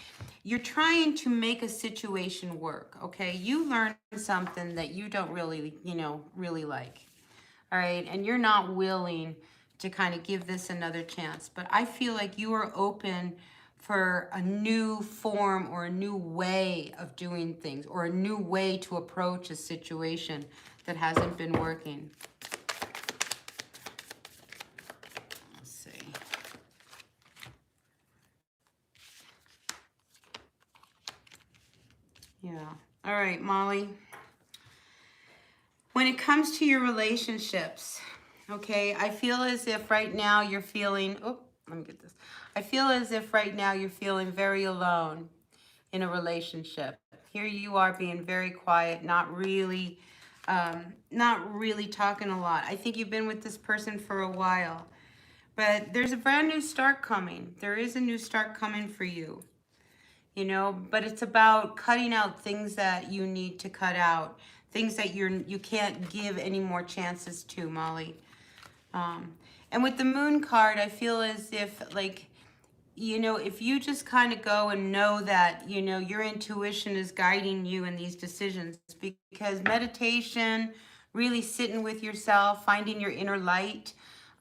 you're trying to make a situation work, okay? You learned something that you don't really, really like, all right? And you're not willing to kind of give this another chance. But I feel like you are open for a new form or a new way of doing things or a new way to approach a situation that hasn't been working. Yeah. All right, Molly. When it comes to your relationships, okay, I feel as if right now you're feeling, let me get this. I feel as if right now you're feeling very alone in a relationship. Here you are being very quiet, not really talking a lot. I think you've been with this person for a while, but there's a brand new start coming. There is a new start coming for you. But it's about cutting out things that you need to cut out, things that you can't give any more chances to, Molly. And with the Moon card, I feel as if, like, you know, if you just kind of go and know that, you know, your intuition is guiding you in these decisions, because meditation, really sitting with yourself, finding your inner light,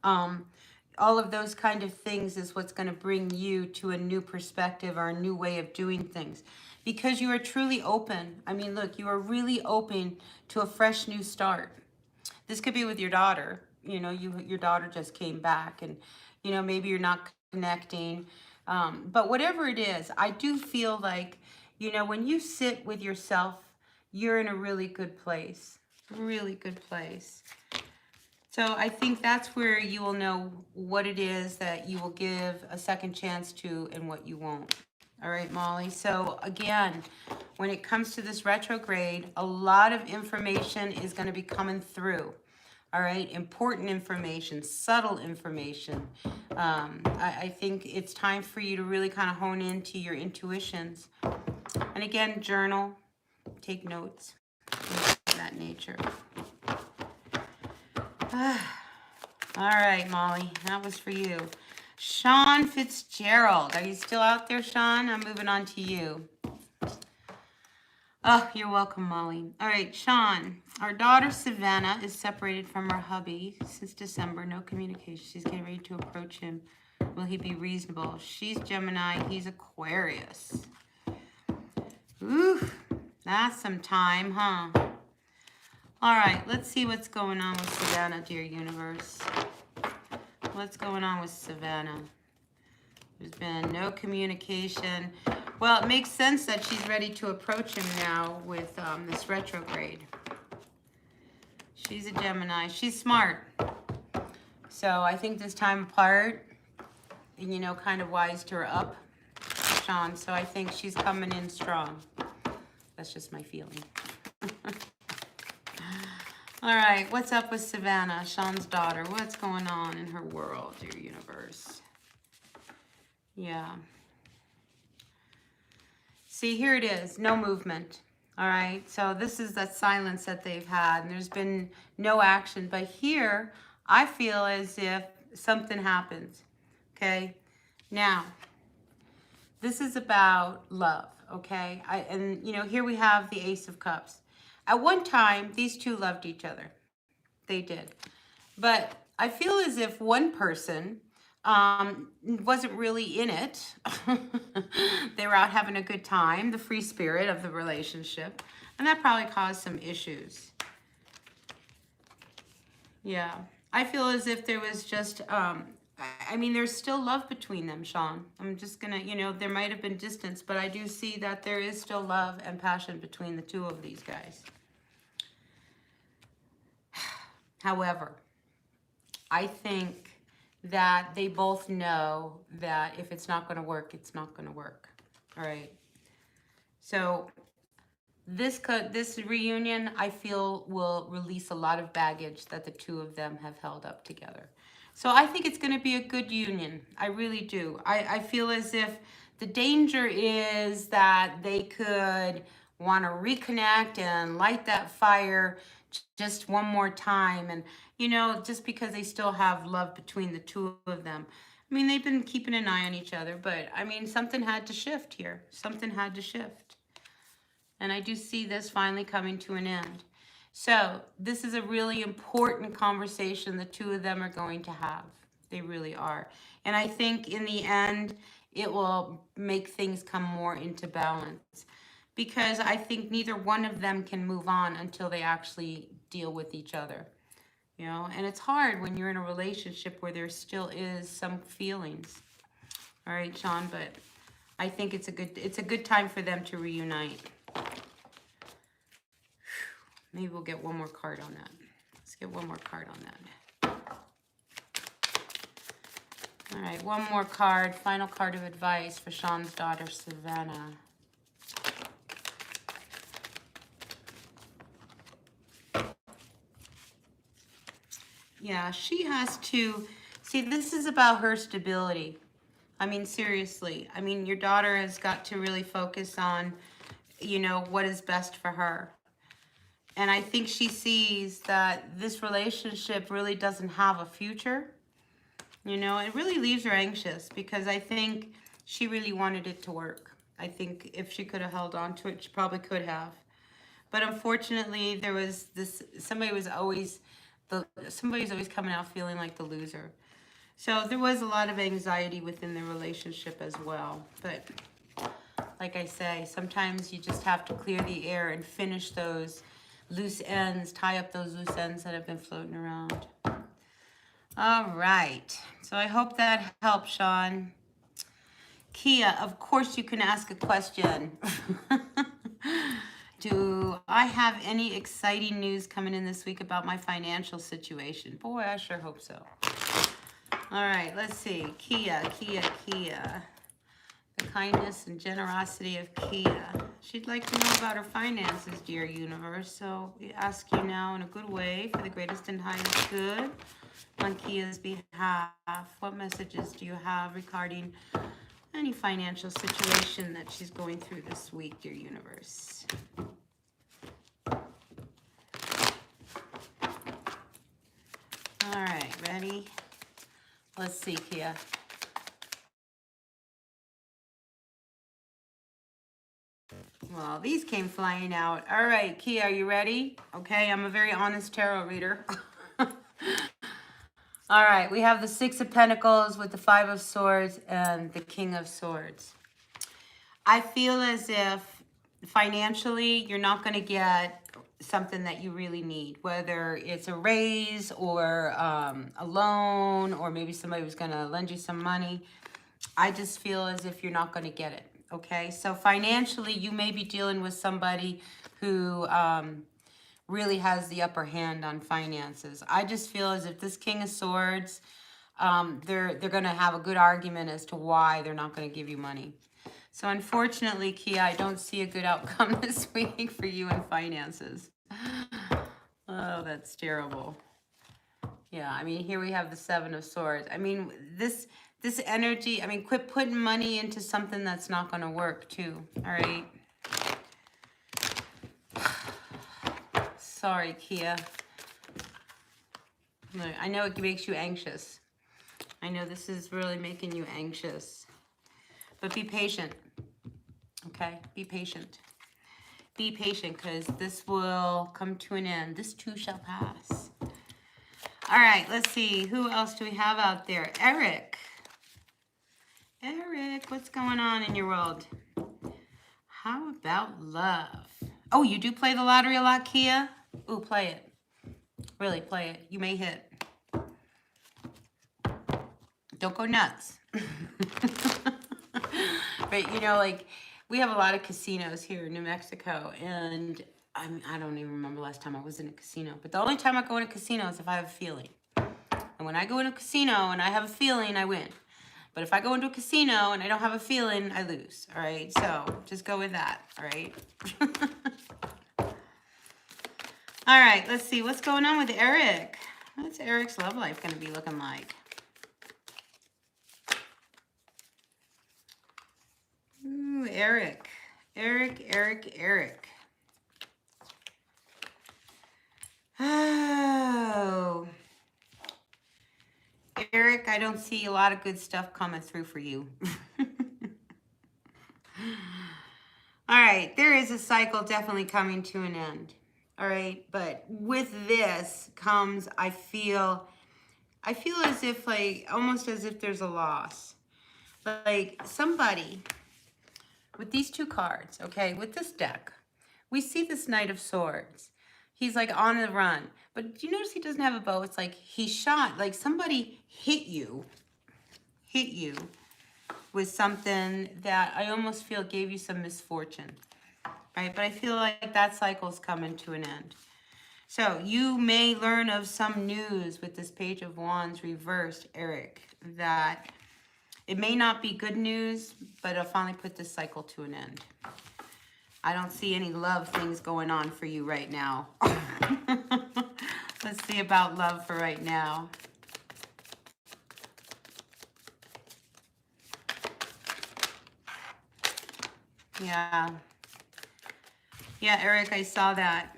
all of those kind of things is what's going to bring you to a new perspective or a new way of doing things, because you are truly open. I mean, look, you are really open to a fresh new start. This could be with your daughter. You know, your daughter just came back, and, you know, maybe you're not connecting. But whatever it is, I do feel like, you know, when you sit with yourself, you're in a really good place. Really good place. So I think that's where you will know what it is that you will give a second chance to and what you won't. All right, Molly. So again, when it comes to this retrograde, a lot of information is going to be coming through. All right, important information, subtle information. I think it's time for you to really kind of hone into your intuitions. And again, journal, take notes, things of that nature. All right, Molly, that was for you. Sean Fitzgerald, are you still out there, Sean? I'm moving on to you. Oh, you're welcome, Molly. All right, Sean, our daughter Savannah is separated from her hubby since December. No communication. She's getting ready to approach him. Will he be reasonable? She's Gemini. He's Aquarius. Ooh, that's some time, huh? All right, let's see what's going on with Savannah, dear universe. What's going on with Savannah? There's been no communication. Well, it makes sense that she's ready to approach him now with this retrograde. She's a Gemini. She's smart. So I think this time apart, you know, kind of wised her up, Sean. So I think she's coming in strong. That's just my feeling. All right, what's up with Savannah, Sean's daughter? What's going on in her world, dear universe? Yeah. See, here it is, no movement. All right, so this is that silence that they've had, and there's been no action. But here, I feel as if something happens, okay? Now, this is about love, okay? And, you know, here we have the Ace of Cups. At one time, these two loved each other. They did. But I feel as if one person wasn't really in it. They were out having a good time, the free spirit of the relationship. And that probably caused some issues. Yeah. I feel as if there was just, I mean, there's still love between them, Sean. I'm just going to, you know, there might have been distance, but I do see that there is still love and passion between the two of these guys. However, I think that they both know that if it's not going to work, it's not going to work. All right. So this reunion, I feel, will release a lot of baggage that the two of them have held up together. So I think it's going to be a good union. I really do. I feel as if the danger is that they could want to reconnect and light that fire just one more time. And, you know, just because they still have love between the two of them. I mean, they've been keeping an eye on each other, but, I mean, something had to shift here. Something had to shift. And I do see this finally coming to an end. So this is a really important conversation the two of them are going to have. They really are. And I think in the end, it will make things come more into balance. Because I think neither one of them can move on until they actually deal with each other. You know, and it's hard when you're in a relationship where there still is some feelings. All right, Sean, but I think it's a good time for them to reunite. Maybe we'll get one more card on that. Let's get one more card on that. All right, one more card. Final card of advice for Sean's daughter, Savannah. Yeah, she has to, see, this is about her stability. I mean, seriously. I mean, your daughter has got to really focus on, you know, what is best for her. And I think she sees that this relationship really doesn't have a future. You know, it really leaves her anxious because I think she really wanted it to work. I think if she could have held on to it, she probably could have. But unfortunately, there was this, somebody was always coming out feeling like the loser. So there was a lot of anxiety within the relationship as well. But like I say, sometimes you just have to clear the air and finish those loose ends, tie up those loose ends that have been floating around. All right. So I hope that helps, Sean. Kia, of course you can ask a question. Do I have any exciting news coming in this week about my financial situation? Boy, I sure hope so. All right, let's see. Kia. The kindness and generosity of Kia. She'd like to know about her finances, dear universe. So we ask you now in a good way for the greatest and highest good on Kia's behalf. What messages do you have regarding any financial situation that she's going through this week, dear universe? All right, ready? Let's see, Kia. Well, these came flying out. All right, Kia, are you ready? Okay, I'm a very honest tarot reader. All right, we have the Six of Pentacles with the Five of Swords and the King of Swords. I feel as if financially you're not going to get something that you really need, whether it's a raise or a loan, or maybe somebody was going to lend you some money. I just feel as if you're not going to get it. Okay, so financially you may be dealing with somebody who really has the upper hand on finances. I just feel as if this King of Swords, they're going to have a good argument as to why they're not going to give you money. So unfortunately, Kia, I don't see a good outcome this week for you in finances. Oh, that's terrible. Yeah, I mean, here we have the Seven of Swords. I mean, this energy, I mean, quit putting money into something that's not going to work too, all right? Sorry, Kia. Look, I know it makes you anxious. I know this is really making you anxious. But be patient, okay? Be patient. Be patient, because this will come to an end. This too shall pass. All right, let's see. Who else do we have out there? Eric. Eric, what's going on in your world? How about love? Oh, you do play the lottery a lot, Kia? Ooh, play it. Really, play it. You may hit. Don't go nuts. But, you know, like, we have a lot of casinos here in New Mexico, and I don't even remember last time I was in a casino. But the only time I go in a casino is if I have a feeling. And when I go in a casino and I have a feeling, I win. But if I go into a casino and I don't have a feeling, I lose. All right? So just go with that. All right? All right. Let's see. What's going on with Eric? What's Eric's love life going to be looking like? Ooh, Eric. Eric. Oh. Eric, I don't see a lot of good stuff coming through for you. All right, there is a cycle definitely coming to an end. All right, but with this comes, I feel as if, like, almost as if there's a loss. Like somebody with these two cards, okay, with this deck, we see this Knight of Swords. He's like on the run. But do you notice he doesn't have a bow? It's like he shot, like somebody hit you with something that I almost feel gave you some misfortune, right? But I feel like that cycle's coming to an end. So you may learn of some news with this Page of Wands reversed, Eric, that it may not be good news, but it'll finally put this cycle to an end. I don't see any love things going on for you right now. Let's see about love for right now. Yeah. Yeah, Eric, I saw that.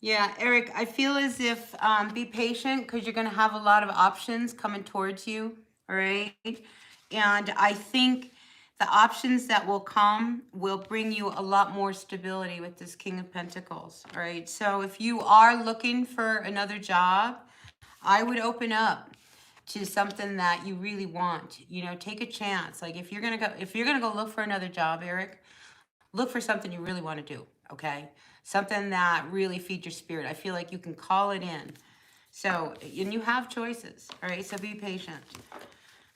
Yeah, Eric, I feel as if be patient because you're going to have a lot of options coming towards you, all right? And I think the options that will come will bring you a lot more stability with this King of Pentacles, all right? So if you are looking for another job, I would open up to something that you really want. You know, take a chance. Like if you're going to go look for another job, Eric, look for something you really want to do, okay? Something that really feeds your spirit. I feel like you can call it in. So, and you have choices, all right? So be patient.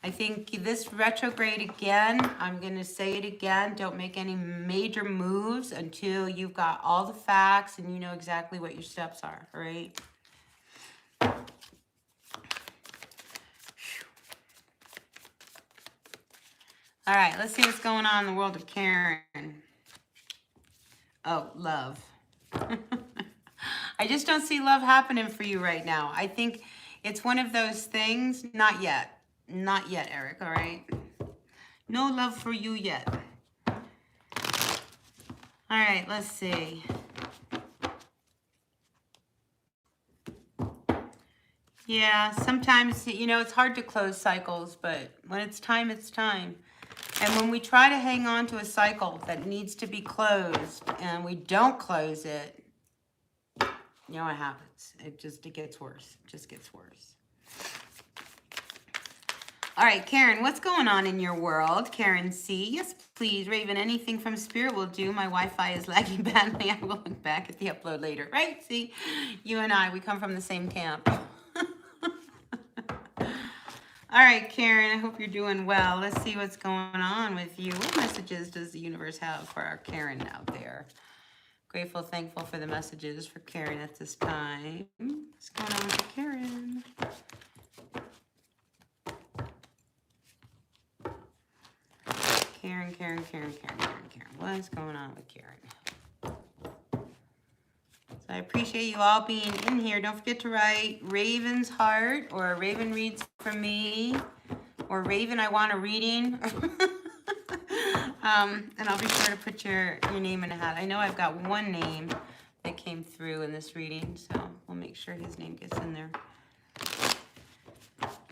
I think this retrograde again, I'm going to say it again, don't make any major moves until you've got all the facts and you know exactly what your steps are, all right? All right, let's see what's going on in the world of Karen. Oh, love. I just don't see love happening for you right now. I think it's one of those things. Not yet. Not yet, Eric, all right? No love for you yet. All right, let's see. Yeah, sometimes, you know, it's hard to close cycles, but when it's time, it's time. And when we try to hang on to a cycle that needs to be closed and we don't close it, you know what happens? It gets worse. It just gets worse. All right, Karen, what's going on in your world? Karen C. Yes, please, Raven, anything from Spirit will do. My Wi-Fi is lagging badly. I will look back at the upload later. Right? See, you and I, we come from the same camp. All right, Karen, I hope you're doing well. Let's see what's going on with you. What messages does the universe have for our Karen out there? Grateful, thankful for the messages for Karen at this time. What's going on with Karen? Karen. What's going on with Karen? So I appreciate you all being in here. Don't forget to write Raven's Heart or Raven Reads for Me or Raven, I Want a Reading. And I'll be sure to put your name in a hat. I know I've got one name that came through in this reading, so we'll make sure his name gets in there.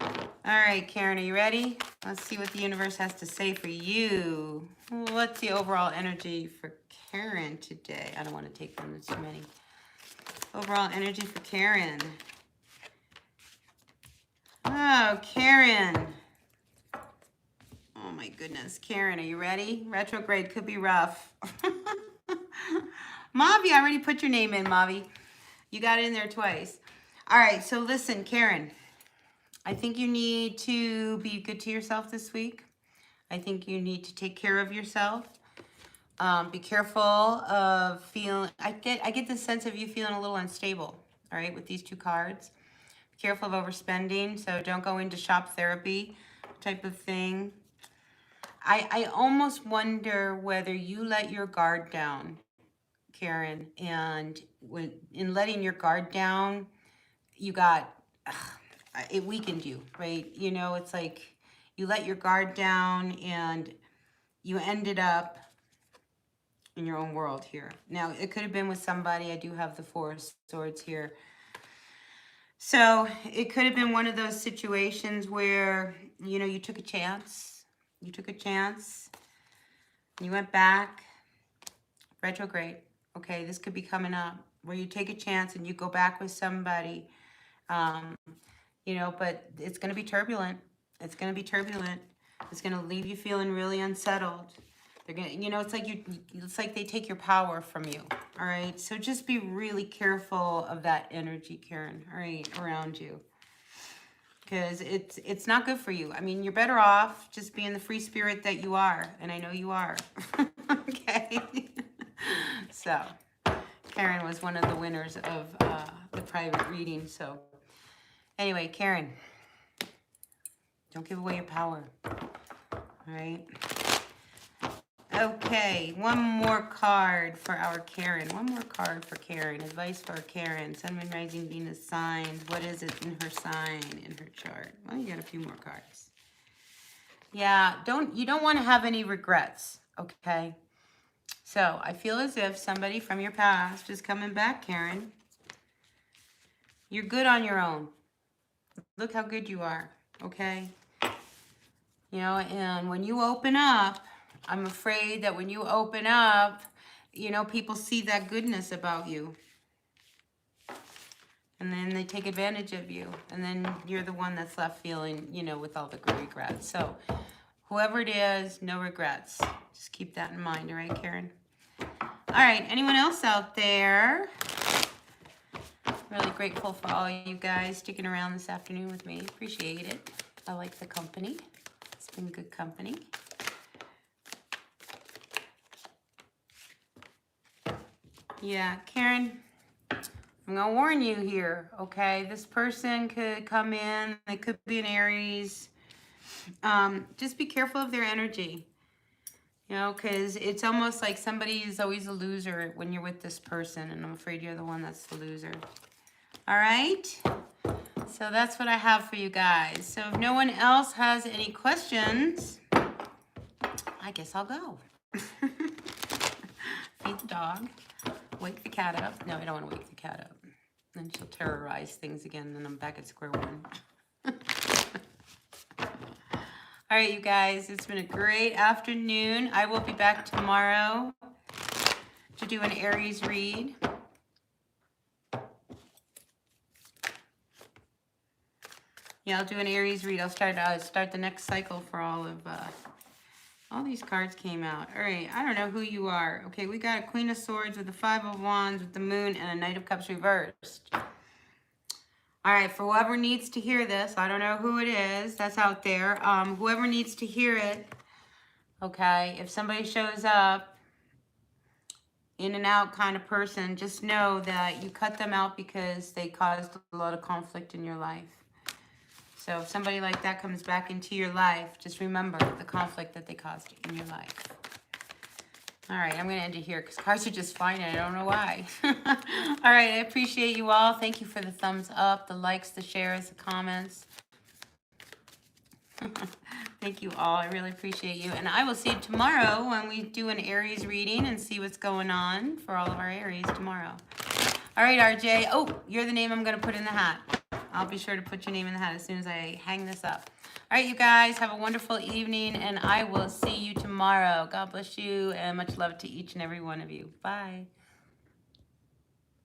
All right, Karen, are you ready? Let's see what the universe has to say for you. What's the overall energy for Karen today? I don't want to take them, there's too many. Overall energy for Karen. Oh, Karen. Oh my goodness. Karen, are you ready? Retrograde could be rough. Mavi, I already put your name in, Mavi. You got it in there twice. All right, so listen, Karen. I think you need to be good to yourself this week. I think you need to take care of yourself. Be careful of feeling, I get the sense of you feeling a little unstable, all right, with these two cards. Be careful of overspending, so don't go into shop therapy type of thing. I almost wonder whether you let your guard down, Karen, and in letting your guard down, you got, it weakened you, right? You know, it's like you let your guard down and you ended up in your own world here. Now, it could have been with somebody. I do have the Four of Swords here. So it could have been one of those situations where, you know, you took a chance. You took a chance. You went back. Retrograde. Okay, this could be coming up where you take a chance and you go back with somebody. You know, but it's going to be turbulent. It's going to be turbulent. It's going to leave you feeling really unsettled. They're going to, you know, it's like they take your power from you. All right. So just be really careful of that energy, Karen, all right, around you. Because it's not good for you. I mean, you're better off just being the free spirit that you are. And I know you are. Okay. So Karen was one of the winners of the private reading. So anyway, Karen, don't give away your power. All right. Okay, one more card for our Karen. One more card for Karen. Advice for Karen. Sun, Moon, Rising, Venus signs. What is it in her sign, in her chart? Well, you got a few more cards. Yeah, you don't want to have any regrets, okay? So I feel as if somebody from your past is coming back, Karen. You're good on your own. Look how good you are, okay? You know, and when you open up, I'm afraid that when you open up, you know, people see that goodness about you. And then they take advantage of you. And then you're the one that's left feeling, you know, with all the regrets. So whoever it is, no regrets. Just keep that in mind, all right, Karen? All right, anyone else out there? Really grateful for all you guys sticking around this afternoon with me. Appreciate it. I like the company. It's been good company. Yeah, Karen, I'm going to warn you here, okay? This person could come in. They could be an Aries. Just be careful of their energy. You know, because it's almost like somebody is always a loser when you're with this person, and I'm afraid you're the one that's the loser. All right? So that's what I have for you guys. So if no one else has any questions, I guess I'll go. Feed the dog. Wake the cat up. No, I don't want to wake the cat up. Then she'll terrorize things again, and then I'm back at square one. All right, you guys, it's been a great afternoon. I will be back tomorrow to do an Aries read. Yeah, I'll do an Aries read. I'll start the next cycle for all these cards came out. All right, I don't know who you are. Okay, we got a Queen of Swords with a Five of Wands with the Moon and a Knight of Cups reversed. All right, for whoever needs to hear this, I don't know who it is that's out there. Whoever needs to hear it, okay, if somebody shows up, in and out kind of person, just know that you cut them out because they caused a lot of conflict in your life. So if somebody like that comes back into your life, just remember the conflict that they caused in your life. All right, I'm going to end it here because cards are just fine and I don't know why. All right, I appreciate you all. Thank you for the thumbs up, the likes, the shares, the comments. Thank you all. I really appreciate you. And I will see you tomorrow when we do an Aries reading and see what's going on for all of our Aries tomorrow. All right, RJ. Oh, you're the name I'm going to put in the hat. I'll be sure to put your name in the hat as soon as I hang this up. All right, you guys, have a wonderful evening, and I will see you tomorrow. God bless you, and much love to each and every one of you. Bye.